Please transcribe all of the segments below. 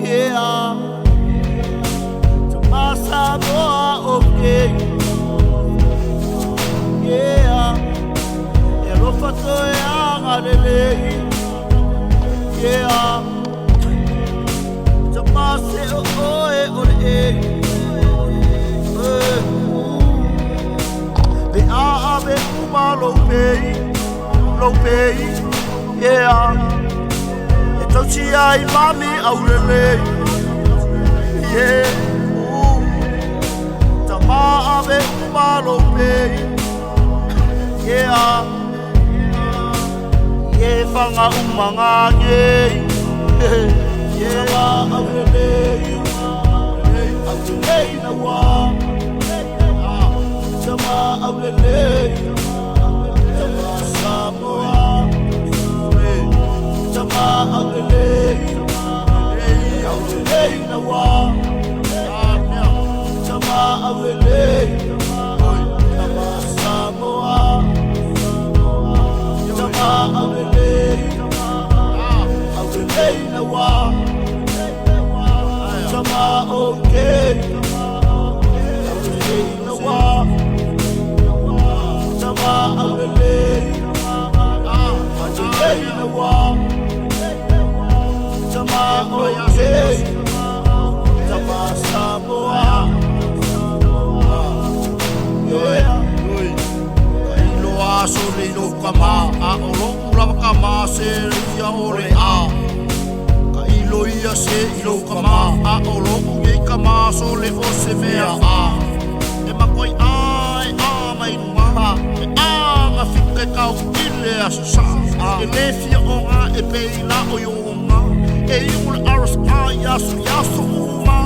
Yeah, Tomasa Boa okay. Yeah, Erofato Yagalele. Yeah, Tomase Oe Ole. The Abe Kuma Lope. Yeah. Tochi ai mami aurele, yeah. Tama ave umalope, yeah. Yeah, fanga umangage, yeah. Tama aurele, aurele na wa. Tama aurele, tama Samoa. Tama aurele, aurele na wa. Tama aurele, tama Samoa. Tama aurele, aurele na wa. Tama okay, aurele na wa. Tama aurele, aurele na wa. Tama okay, tama Samoa. Yeah. Ilo aso lilo kama a olo ula kama se ya ole a. Ilo ia se ilo kama a olo ye kama so le o se mea a. E makoi ai a mai nunga a nga fike kau ile aso sa. E le fia o nga e peina o yo. E iul aros a yasu uma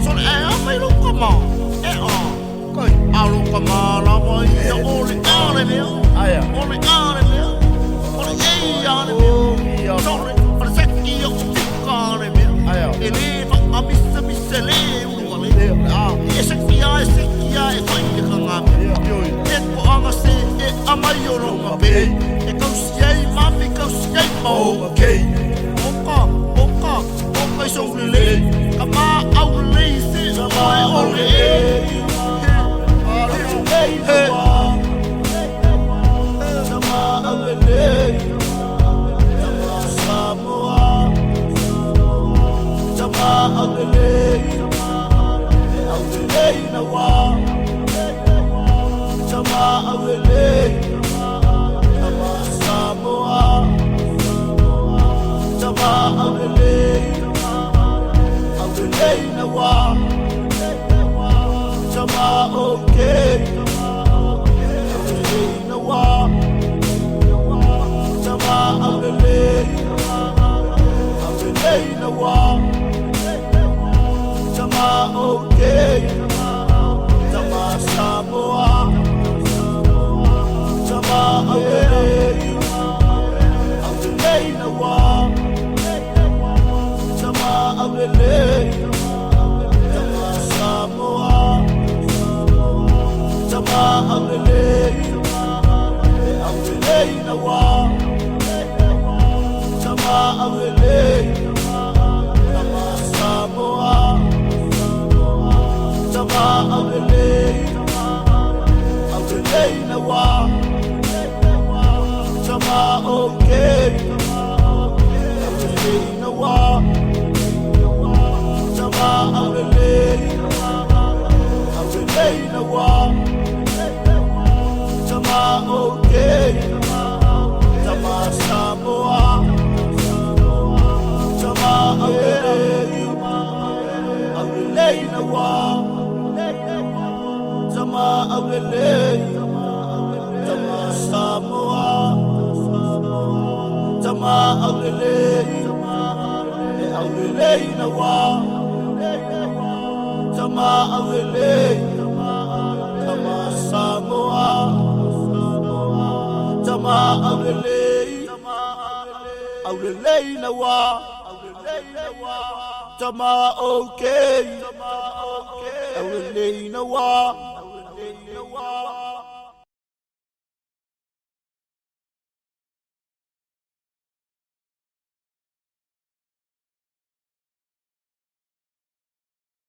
son e a mai lo kama e a kai a lo kama la mai e ole ale me ole ale me ole e ale me son para seki o fikane me e le a missa le uno le e seki a e fai de kanga e ko anga se amai o ronga pe e kausiai mami kausiai mau okay oka i so le kama au le se mai ole sama avele sama Samoa sama avele na wa sama avele sama Samoa sama avele na wa sama okay na wa sama avele na wa sama okay sama Samoa sama avele na wa sama avele sama Samoa sama avele na wa sama avele sama Samoa sama avele na wa sama okay na wa sama avele na wa sama okay sama Samoa sama avele na wa sama avele sama Samoa sama avele na wa sama avele sama Samoa sama avele na wa sama okay na wa